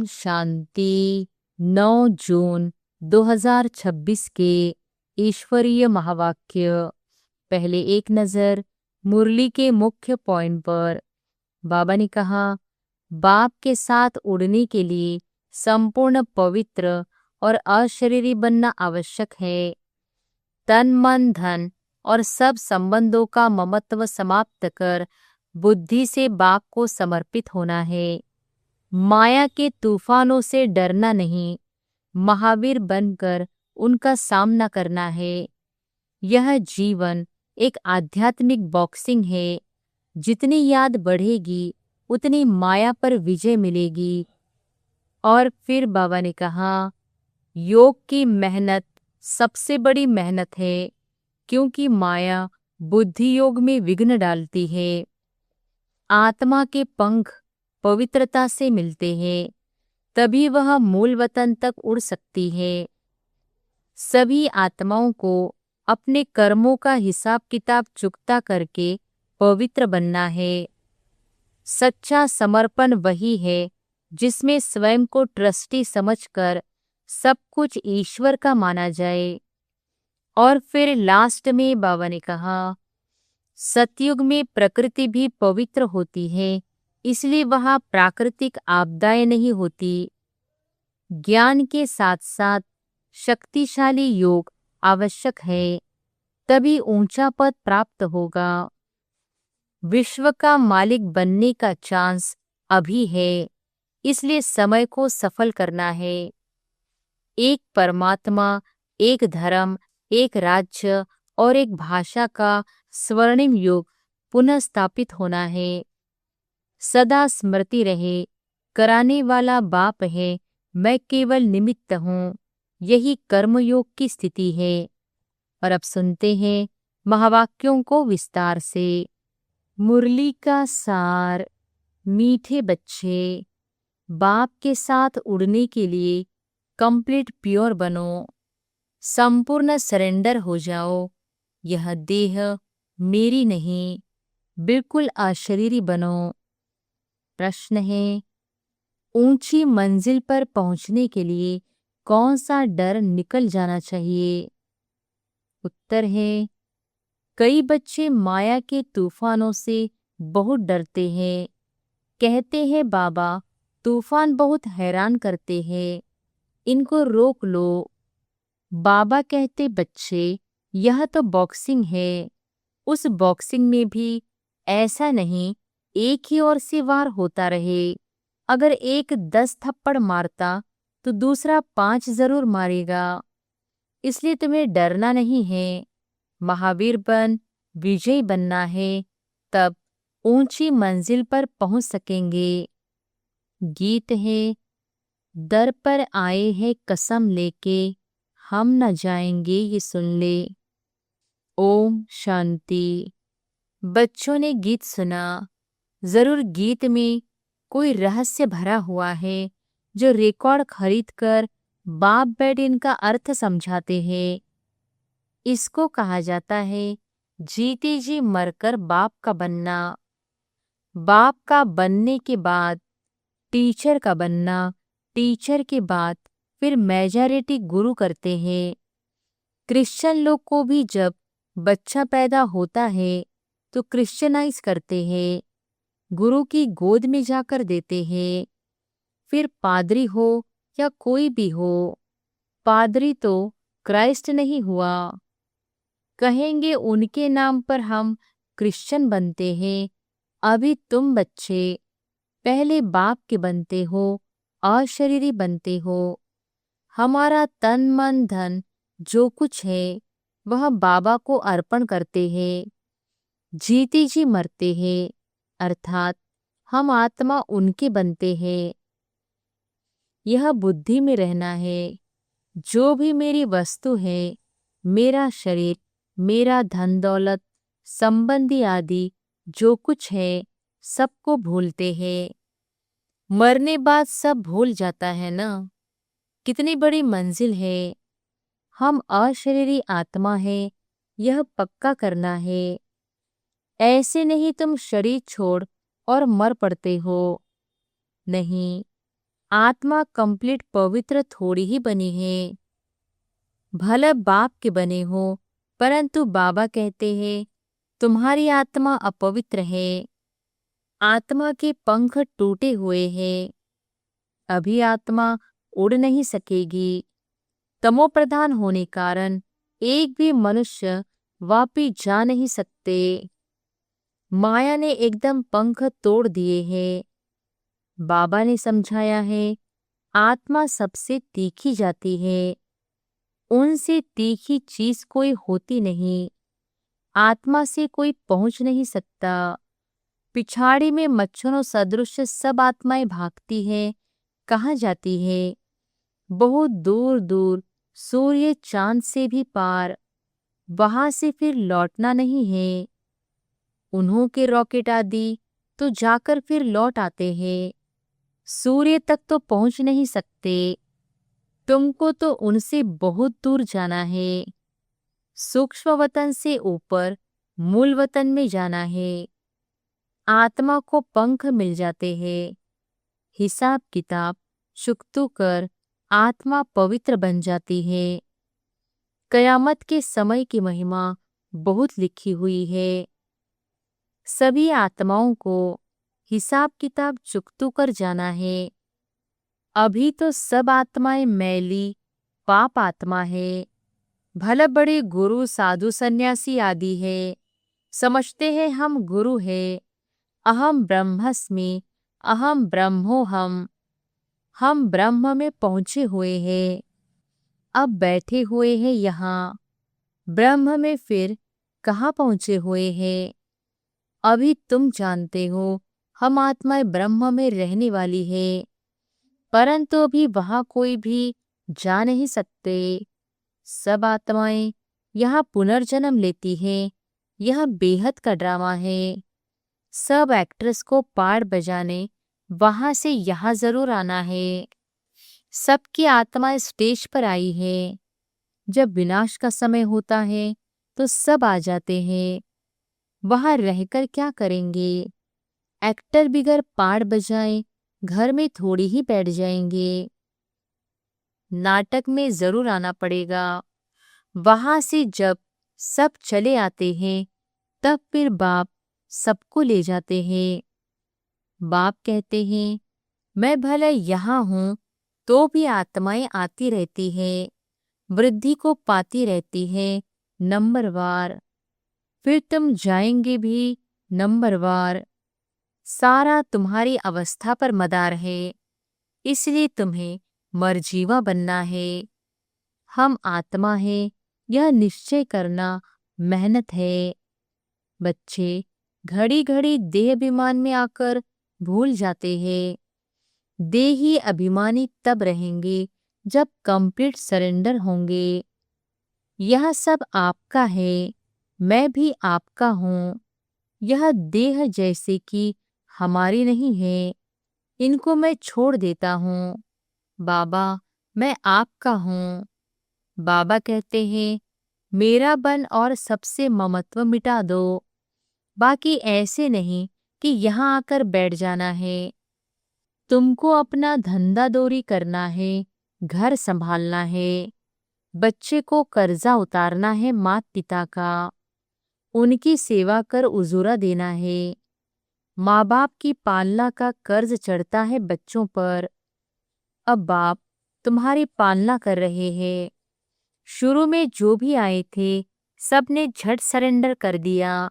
शांति। 9 जून 2026 के ईश्वरीय महावाक्य। पहले एक नज़र मुरली के मुख्य पॉइंट पर। बाबा ने कहा, बाप के साथ उड़ने के लिए संपूर्ण पवित्र और अशरीरी बनना आवश्यक है। तन मन धन और सब संबंधों का ममत्व समाप्त कर बुद्धि से बाप को समर्पित होना है। माया के तूफानों से डरना नहीं, महावीर बनकर उनका सामना करना है। यह जीवन एक आध्यात्मिक बॉक्सिंग है। जितनी याद बढ़ेगी उतनी माया पर विजय मिलेगी। और फिर बाबा ने कहा, योग की मेहनत सबसे बड़ी मेहनत है, क्योंकि माया बुद्धि योग में विघ्न डालती है। आत्मा के पंख पवित्रता से मिलते हैं, तभी वह मूल वतन तक उड़ सकती है। सभी आत्माओं को अपने कर्मों का हिसाब किताब चुकता करके पवित्र बनना है। सच्चा समर्पण वही है जिसमें स्वयं को ट्रस्टी समझकर सब कुछ ईश्वर का माना जाए। और फिर लास्ट में बाबा ने कहा, सतयुग में प्रकृति भी पवित्र होती है, इसलिए वहाँ प्राकृतिक आपदाएं नहीं होती। ज्ञान के साथ साथ शक्तिशाली योग आवश्यक है, तभी ऊंचा पद प्राप्त होगा। विश्व का मालिक बनने का चांस अभी है, इसलिए समय को सफल करना है। एक परमात्मा, एक धर्म, एक राज्य और एक भाषा का स्वर्णिम युग पुनः स्थापित होना है। सदा स्मृति रहे, कराने वाला बाप है, मैं केवल निमित्त हूँ। यही कर्मयोग की स्थिति है। और अब सुनते हैं महावाक्यों को विस्तार से। मुरली का सार। मीठे बच्चे, बाप के साथ उड़ने के लिए कंप्लीट प्योर बनो, संपूर्ण सरेंडर हो जाओ। यह देह मेरी नहीं, बिल्कुल अशरीरी बनो। प्रश्न है, ऊंची मंजिल पर पहुंचने के लिए कौन सा डर निकल जाना चाहिए? उत्तर है, कई बच्चे माया के तूफानों से बहुत डरते हैं। कहते हैं बाबा, तूफान बहुत हैरान करते हैं, इनको रोक लो। बाबा कहते, बच्चे, यह तो बॉक्सिंग है। उस बॉक्सिंग में भी ऐसा नहीं एक ही ओर से वार होता रहे। अगर एक 10 थप्पड़ मारता तो दूसरा 5 जरूर मारेगा। इसलिए तुम्हें डरना नहीं है, महावीर बन विजयी बनना है, तब ऊंची मंजिल पर पहुंच सकेंगे। गीत है, दर पर आए हैं कसम लेके, हम न जाएंगे ये सुन ले। ओम शांति। बच्चों ने गीत सुना। जरूर गीत में कोई रहस्य भरा हुआ है, जो रिकॉर्ड खरीदकर बाप बैठ इनका अर्थ समझाते हैं। इसको कहा जाता है जीते जी मरकर बाप का बनना। बाप का बनने के बाद टीचर का बनना, टीचर के बाद फिर मेजॉरिटी गुरु करते हैं। क्रिश्चियन लोग को भी जब बच्चा पैदा होता है तो क्रिश्चियनाइज करते हैं, गुरु की गोद में जाकर देते हैं। फिर पादरी हो या कोई भी हो, पादरी तो क्राइस्ट नहीं हुआ। कहेंगे उनके नाम पर हम क्रिश्चियन बनते हैं। अभी तुम बच्चे पहले बाप के बनते हो, अशरीरी बनते हो। हमारा तन मन धन जो कुछ है वह बाबा को अर्पण करते हैं। जीते जी मरते हैं, अर्थात हम आत्मा उनके बनते हैं। यह बुद्धि में रहना है, जो भी मेरी वस्तु है, मेरा शरीर, मेरा धन दौलत, संबंधी आदि जो कुछ है, सबको भूलते हैं। मरने बाद सब भूल जाता है ना। कितनी बड़ी मंजिल है। हम अशरीरी आत्मा है, यह पक्का करना है। ऐसे नहीं तुम शरीर छोड़ और मर पड़ते हो। नहीं, आत्मा कंप्लीट पवित्र थोड़ी ही बनी है। भले बाप के बने हो, परंतु बाबा कहते हैं तुम्हारी आत्मा अपवित्र है। आत्मा के पंख टूटे हुए हैं। अभी आत्मा उड़ नहीं सकेगी। तमो प्रधान होने कारण एक भी मनुष्य वापिस जा नहीं सकते। माया ने एकदम पंख तोड़ दिए हैं। बाबा ने समझाया है आत्मा सबसे तीखी जाती है। उनसे तीखी चीज कोई होती नहीं। आत्मा से कोई पहुंच नहीं सकता। पिछाड़ी में मच्छरों सदृश सब आत्माएं भागती हैं। कहाँ जाती है? बहुत दूर दूर, सूर्य चांद से भी पार। वहां से फिर लौटना नहीं है। उन्हों के रॉकेट आदि तो जाकर फिर लौट आते हैं। सूर्य तक तो पहुंच नहीं सकते। तुमको तो उनसे बहुत दूर जाना है। सूक्ष्म वतन से ऊपर मूल वतन में जाना है। आत्मा को पंख मिल जाते हैं। हिसाब किताब चुकतू कर आत्मा पवित्र बन जाती है। कयामत के समय की महिमा बहुत लिखी हुई है। सभी आत्माओं को हिसाब किताब चुकतू कर जाना है। अभी तो सब आत्माएं मैली पाप आत्मा है। भले बड़े गुरु साधु सन्यासी आदि है। समझते हैं हम गुरु है। अहम ब्रह्मस्मि, अहम ब्रह्मोहम। हम ब्रह्म में पहुंचे हुए हैं। अब बैठे हुए हैं यहाँ। ब्रह्म में फिर कहाँ पहुंचे हुए हैं? अभी तुम जानते हो हम आत्माएं ब्रह्म में रहने वाली है, परंतु अभी वहां कोई भी जा नहीं सकते। सब आत्माएं यहाँ पुनर्जन्म लेती है। यह बेहद का ड्रामा है। सब एक्ट्रेस को पाड़ बजाने वहां से यहाँ जरूर आना है। सबकी आत्मा स्टेज पर आई है। जब विनाश का समय होता है तो सब आ जाते हैं। वहां रहकर क्या करेंगे? एक्टर बिगर पाड़ बजाए घर में थोड़ी ही बैठ जाएंगे। नाटक में जरूर आना पड़ेगा। वहां से जब सब चले आते हैं तब फिर बाप सबको ले जाते हैं। बाप कहते हैं मैं भले यहाँ हूँ तो भी आत्माएं आती रहती हैं, वृद्धि को पाती रहती है नंबरवार। फिर तुम जाएंगे भी नंबरवार। सारा तुम्हारी अवस्था पर मदार है, इसलिए तुम्हें मरजीवा बनना है। हम आत्मा है यह निश्चय करना मेहनत है। बच्चे घड़ी घड़ी देह अभिमान में आकर भूल जाते हैं। देही अभिमानी तब रहेंगे जब कंप्लीट सरेंडर होंगे। यह सब आपका है, मैं भी आपका हूँ। यह देह जैसे कि हमारी नहीं है, इनको मैं छोड़ देता हूँ। बाबा मैं आपका हूँ। बाबा कहते हैं मेरा बन और सबसे ममत्व मिटा दो। बाकी ऐसे नहीं कि यहाँ आकर बैठ जाना है। तुमको अपना धंधा दौरी करना है, घर संभालना है। बच्चे को कर्जा उतारना है मात पिता का। उनकी सेवा कर उजूरा देना है। माँ बाप की पालना का कर्ज चढ़ता है बच्चों पर। अब बाप तुम्हारी पालना कर रहे हैं। शुरू में जो भी आए थे सब ने झट सरेंडर कर दिया।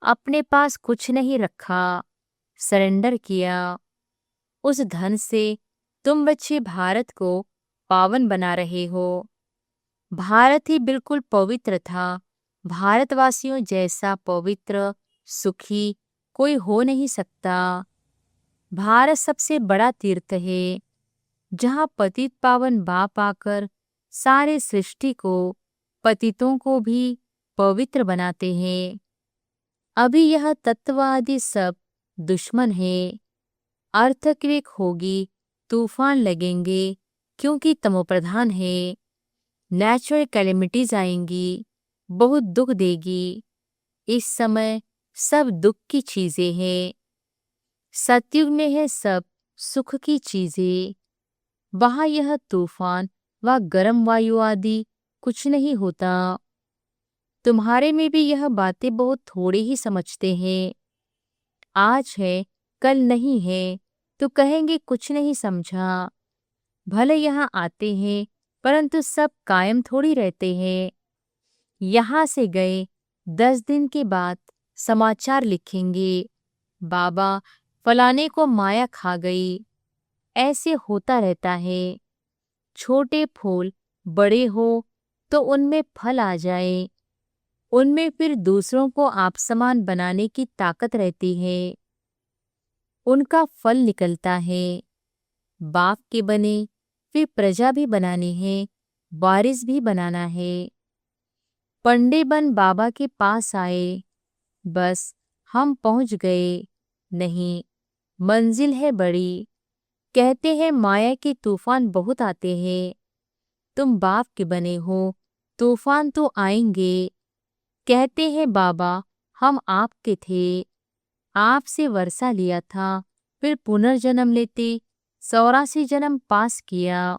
अपने पास कुछ नहीं रखा, सरेंडर किया। उस धन से तुम बच्चे भारत को पावन बना रहे हो। भारत ही बिल्कुल पवित्र था। भारतवासियों जैसा पवित्र सुखी कोई हो नहीं सकता। भारत सबसे बड़ा तीर्थ है जहाँ पतित पावन बाप आकर सारे सृष्टि को, पतितों को भी पवित्र बनाते हैं। अभी यह तत्ववादी सब दुश्मन है। अर्थक्वेक होगी, तूफान लगेंगे क्योंकि तमोप्रधान है। नेचुरल कैलेमिटीज आएंगी, बहुत दुख देगी। इस समय सब दुख की चीजें हैं। सतयुग में है सब सुख की चीजें, वहां यह तूफान व गर्म वायु आदि कुछ नहीं होता। तुम्हारे में भी यह बातें बहुत थोड़े ही समझते हैं। आज है कल नहीं है तो कहेंगे कुछ नहीं समझा। भले यहाँ आते हैं परंतु सब कायम थोड़ी रहते हैं। यहाँ से गए 10 दिन के बाद समाचार लिखेंगे, बाबा फलाने को माया खा गई। ऐसे होता रहता है। छोटे फूल बड़े हो तो उनमें फल आ जाए। उनमें फिर दूसरों को आप समान बनाने की ताकत रहती है। उनका फल निकलता है। बाप के बने फिर प्रजा भी बनानी है, वारिस भी बनाना है। पंडे बन बाबा के पास आए, बस हम पहुंच गए नहीं, मंजिल है बड़ी। कहते हैं माया के तूफान बहुत आते हैं। तुम बाप के बने हो, तूफान तो आएंगे। कहते हैं बाबा हम आपके थे, आपसे वर्षा लिया था, फिर पुनर्जन्म लेते 84 जन्म पास किया,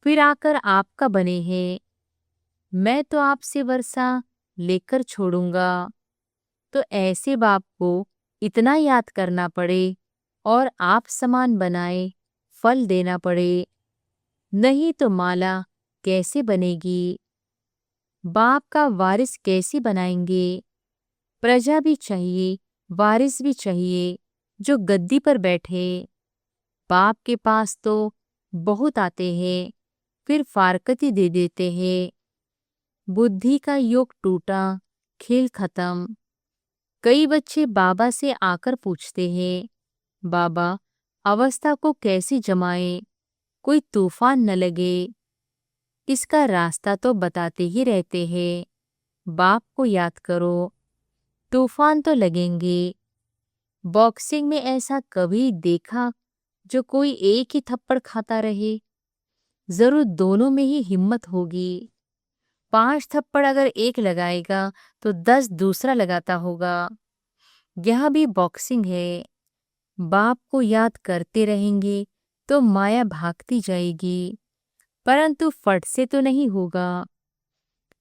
फिर आकर आपका बने हैं। मैं तो आपसे वर्षा लेकर छोड़ूंगा। तो ऐसे बाप को इतना याद करना पड़े और आप समान बनाए फल देना पड़े, नहीं तो माला कैसे बनेगी? बाप का वारिस कैसे बनाएंगे? प्रजा भी चाहिए, वारिस भी चाहिए जो गद्दी पर बैठे। बाप के पास तो बहुत आते हैं, फिर फारकती दे देते हैं। बुद्धि का योग टूटा, खेल खत्म। कई बच्चे बाबा से आकर पूछते हैं, बाबा अवस्था को कैसे जमाए, कोई तूफान न लगे। इसका रास्ता तो बताते ही रहते हैं। बाप को याद करो, तूफान तो लगेंगे। बॉक्सिंग में ऐसा कभी देखा जो कोई एक ही थप्पड़ खाता रहे? जरूर दोनों में ही हिम्मत होगी। 5 थप्पड़ अगर एक लगाएगा तो 10 दूसरा लगाता होगा। यह भी बॉक्सिंग है। बाप को याद करते रहेंगे तो माया भागती जाएगी, परंतु फट से तो नहीं होगा।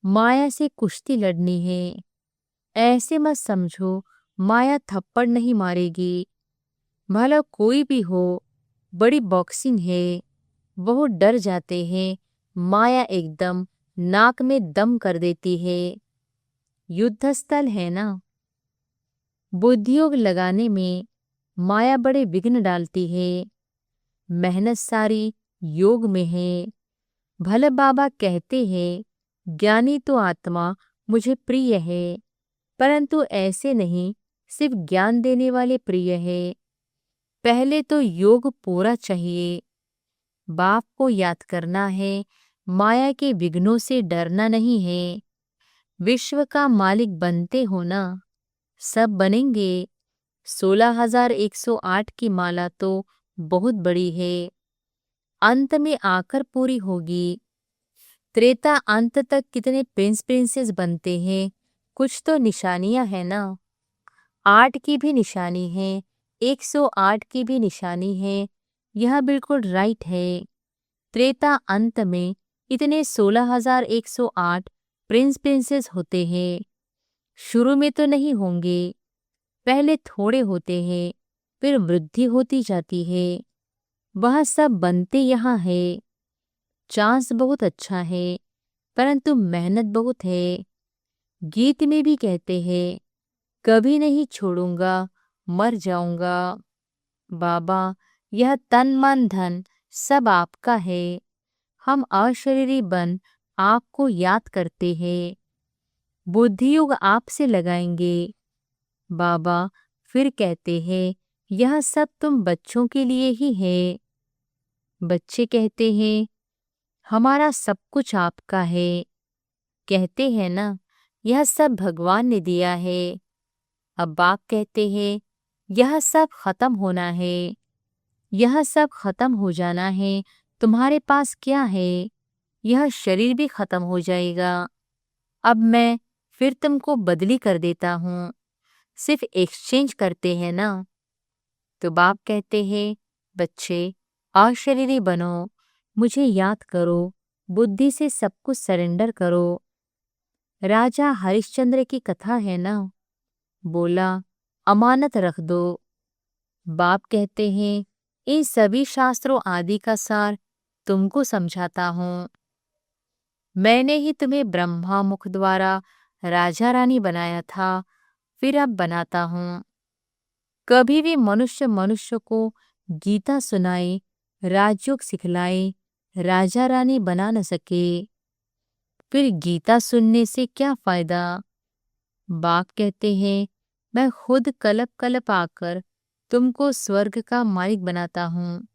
माया से कुश्ती लड़नी है। ऐसे मत समझो माया थप्पड़ नहीं मारेगी। भला कोई भी हो, बड़ी बॉक्सिंग है। बहुत डर जाते हैं, माया एकदम नाक में दम कर देती है। युद्ध स्थल है ना। बुद्धियोग लगाने में माया बड़े विघ्न डालती है। मेहनत सारी योग में है। भले बाबा कहते हैं ज्ञानी तो आत्मा मुझे प्रिय है, परंतु ऐसे नहीं सिर्फ ज्ञान देने वाले प्रिय है। पहले तो योग पूरा चाहिए। बाप को याद करना है, माया के विघ्नों से डरना नहीं है। विश्व का मालिक बनते हो ना, सब बनेंगे। 16,108 की माला तो बहुत बड़ी है, अंत में आकर पूरी होगी। त्रेता अंत तक कितने प्रिंस प्रिंसेस बनते हैं, कुछ तो निशानियां है ना। 8 की भी निशानी है, 108 की भी निशानी है। यह बिल्कुल राइट है। त्रेता अंत में इतने 16,108 प्रिंस प्रिंसेस होते हैं। शुरू में तो नहीं होंगे, पहले थोड़े होते हैं, फिर वृद्धि होती जाती है। वह सब बनते यहाँ है। चांस बहुत अच्छा है, परंतु मेहनत बहुत है। गीत में भी कहते हैं, कभी नहीं छोड़ूंगा, मर जाऊंगा। बाबा यह तन मन धन सब आपका है। हम अशरीरी बन आपको याद करते हैं। बुद्धियोग आपसे लगाएंगे। बाबा फिर कहते हैं, यह सब तुम बच्चों के लिए ही है। बच्चे कहते हैं, हमारा सब कुछ आपका है। कहते हैं ना, यह सब भगवान ने दिया है। अब बाप कहते हैं, यह सब खत्म होना है। यह सब खत्म हो जाना है। तुम्हारे पास क्या है? यह शरीर भी खत्म हो जाएगा। अब मैं फिर तुमको बदली कर देता हूँ। सिर्फ एक्सचेंज करते हैं ना। तो बाप कहते हैं, बच्चे, अशरीरी बनो, मुझे याद करो, बुद्धि से सब कुछ सरेंडर करो। राजा हरिश्चंद्र की कथा है ना। बोला, अमानत रख दो। बाप कहते हैं, इन सभी शास्त्रों आदि का सार तुमको समझाता हूँ। मैंने ही तुम्हें ब्रह्मा मुख द्वारा राजा रानी बनाया था, फिर अब बनाता हूँ। कभी भी मनुष्य मनुष्य को गीता सुनाए, राजयोग सिखलाए, राजा रानी बना न सके। फिर गीता सुनने से क्या फायदा। बाप कहते हैं, मैं खुद कलप कलप आकर तुमको स्वर्ग का मालिक बनाता हूँ।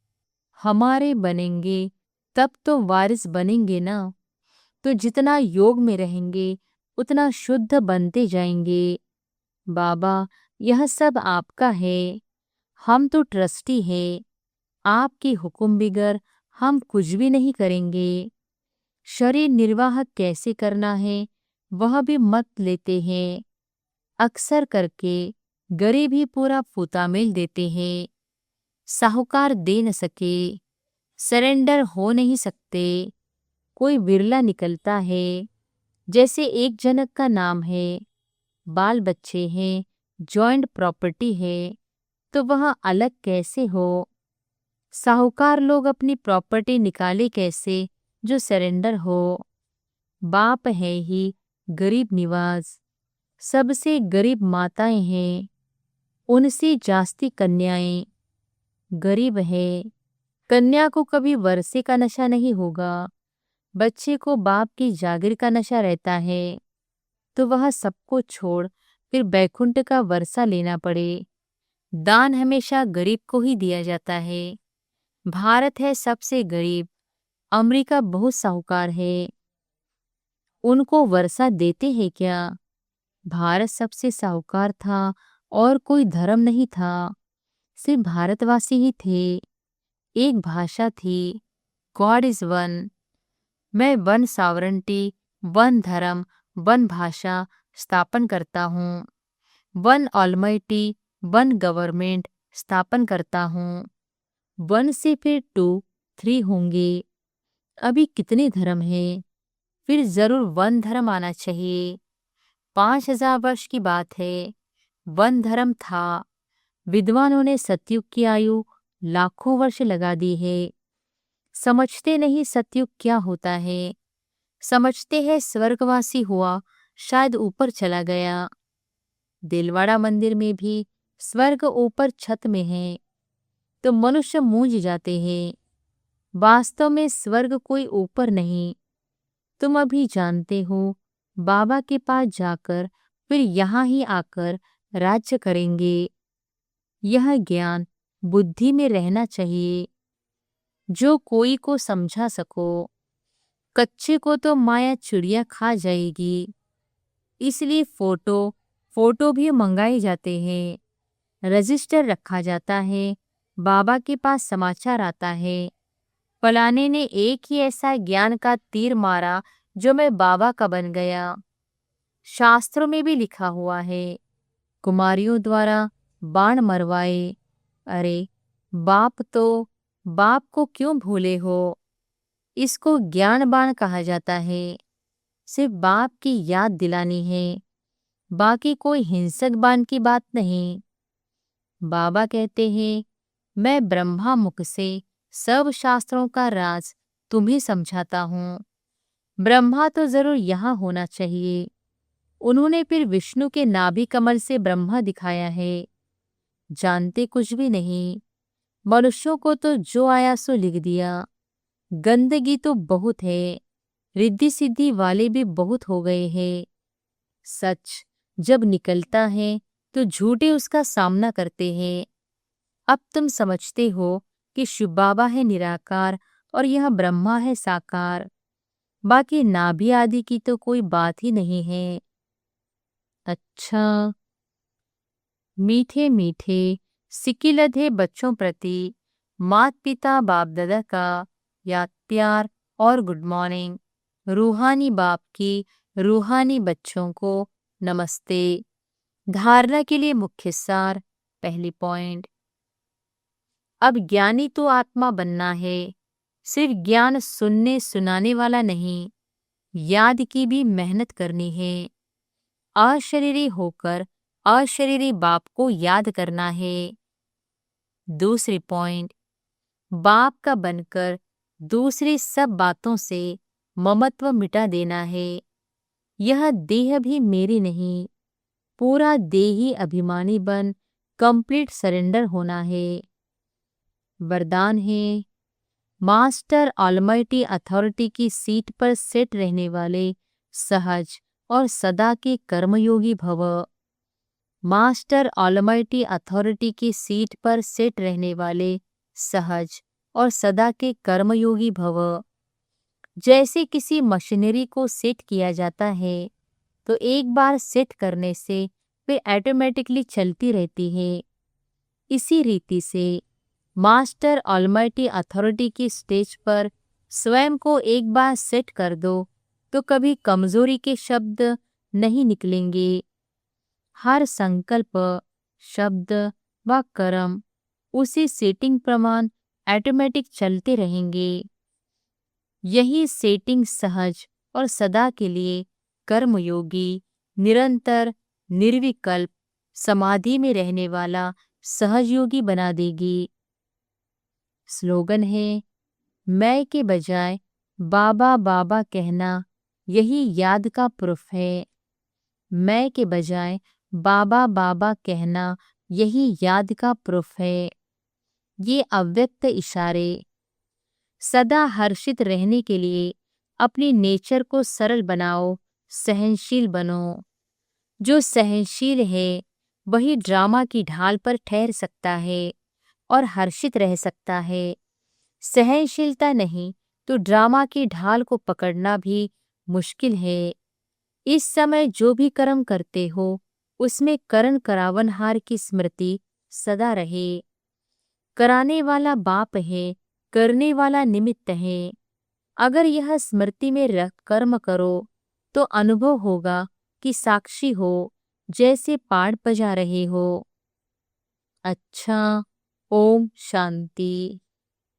हमारे बनेंगे तब तो वारिस बनेंगे ना। तो जितना योग में रहेंगे उतना शुद्ध बनते जाएंगे। बाबा, यह सब आपका है, हम तो ट्रस्टी हैं। आपके हुक्म बिगर हम कुछ भी नहीं करेंगे। शरीर निर्वाह कैसे करना है वह भी मत लेते हैं। अक्सर करके गरीब ही पूरा फूता मिल देते हैं। साहूकार दे न सके, सरेंडर हो नहीं सकते। कोई बिरला निकलता है। जैसे एक जनक का नाम है, बाल बच्चे हैं, जॉइंट प्रॉपर्टी है, तो वह अलग कैसे हो। साहूकार लोग अपनी प्रॉपर्टी निकाले कैसे जो सरेंडर हो। बाप है ही गरीब निवाज, सबसे गरीब माताएं हैं, उनसे जास्ती कन्याएं। गरीब है, कन्या को कभी वर्षे का नशा नहीं होगा। बच्चे को बाप की जागीर का नशा रहता है, तो वह सबको छोड़ फिर बैकुंठ का वर्षा लेना पड़े। दान हमेशा गरीब को ही दिया जाता है। भारत है सबसे गरीब, अमेरिका बहुत साहूकार है, उनको वर्षा देते हैं क्या। भारत सबसे साहूकार था और कोई धर्म नहीं था, सिर्फ भारतवासी ही थे। एक भाषा थी, गॉड इज वन। मैं वन सॉवरेंटी, वन धर्म, वन भाषा स्थापन करता हूँ। वन ऑलमाइटी, वन गवर्नमेंट स्थापन करता हूँ। वन से फिर 2, 3 होंगे। अभी कितने धर्म हैं, फिर जरूर वन धर्म आना चाहिए। 5000 वर्ष की बात है, वन धर्म था। विद्वानों ने सतयुग की आयु लाखों वर्ष लगा दी है। समझते नहीं सतयुग क्या होता है। समझते हैं स्वर्गवासी हुआ, शायद ऊपर चला गया। दिलवाड़ा मंदिर में भी स्वर्ग ऊपर छत में है, तो मनुष्य मूंझ जाते हैं। वास्तव में स्वर्ग कोई ऊपर नहीं। तुम अभी जानते हो, बाबा के पास जाकर फिर यहाँ ही आकर राज्य करेंगे। यह ज्ञान बुद्धि में रहना चाहिए, जो कोई को समझा सको। कच्चे को तो माया चिड़िया खा जाएगी, इसलिए फोटो भी मंगाए जाते हैं। रजिस्टर रखा जाता है, बाबा के पास समाचार आता है, फलाने ने एक ही ऐसा ज्ञान का तीर मारा जो मैं बाबा का बन गया। शास्त्रों में भी लिखा हुआ है, कुमारियों द्वारा बाण मरवाए। अरे बाप को क्यों भूले हो। इसको ज्ञान बाण कहा जाता है। सिर्फ बाप की याद दिलानी है, बाकी कोई हिंसक बाण की बात नहीं। बाबा कहते हैं, मैं ब्रह्मा मुख से सब शास्त्रों का राज तुम्हें समझाता हूँ। ब्रह्मा तो जरूर यहाँ होना चाहिए। उन्होंने फिर विष्णु के नाभि कमल से ब्रह्मा दिखाया है। जानते कुछ भी नहीं। मनुष्यों को तो जो आया सो लिख दिया। गंदगी तो बहुत है, रिद्धि सिद्धि वाले भी बहुत हो गए हैं। सच जब निकलता है तो झूठे उसका सामना करते हैं। अब तुम समझते हो कि शिव बाबा है निराकार और यह ब्रह्मा है साकार। बाकी नाभि आदि की तो कोई बात ही नहीं है। अच्छा, मीठे मीठे सिकिलधे बच्चों प्रति माता पिता बाप दादा का याद प्यार और गुड मॉर्निंग। रूहानी बाप की रूहानी बच्चों को नमस्ते। धारणा के लिए मुख्य सार। पहली पॉइंट, अब ज्ञानी तो आत्मा बनना है, सिर्फ ज्ञान सुनने सुनाने वाला नहीं, याद की भी मेहनत करनी है। अशरीरी होकर अशरीरी बाप को याद करना है। दूसरी पॉइंट, बाप का बनकर दूसरी सब बातों से ममत्व मिटा देना है। यह देह भी मेरी नहीं, पूरा देही अभिमानी बन कंप्लीट सरेंडर होना है। वरदान है, मास्टर ऑलमाइटी अथॉरिटी की सीट पर सेट रहने वाले सहज और सदा के कर्मयोगी भव। मास्टर ऑलमाइटी अथॉरिटी की सीट पर सेट रहने वाले सहज और सदा के कर्मयोगी भव। जैसे किसी मशीनरी को सेट किया जाता है तो एक बार सेट करने से वे ऑटोमेटिकली चलती रहती है। इसी रीति से मास्टर ऑलमाइटी अथॉरिटी की स्टेज पर स्वयं को एक बार सेट कर दो तो कभी कमजोरी के शब्द नहीं निकलेंगे। हर संकल्प, शब्द व कर्म उसी सेटिंग प्रमाण ऑटोमेटिक चलते रहेंगे। यही सेटिंग सहज और सदा के लिए कर्मयोगी, निरंतर, निर्विकल्प, समाधि में रहने वाला सहजयोगी बना देगी। स्लोगन है, मैं के बजाय बाबा बाबा कहना यही याद का प्रूफ है। मैं के बजाय बाबा बाबा कहना यही याद का प्रूफ है। ये अव्यक्त इशारे। सदा हर्षित रहने के लिए अपनी नेचर को सरल बनाओ, सहनशील बनो। जो सहनशील है वही ड्रामा की ढाल पर ठहर सकता है और हर्षित रह सकता है। सहनशीलता नहीं तो ड्रामा की ढाल को पकड़ना भी मुश्किल है। इस समय जो भी कर्म करते हो उसमें करण करावनहार की स्मृति सदा रहे। कराने वाला बाप है, करने वाला निमित्त है। अगर यह स्मृति में रख कर्म करो तो अनुभव होगा कि साक्षी हो, जैसे पाठ बजा रहे हो। अच्छा, ओम शांति।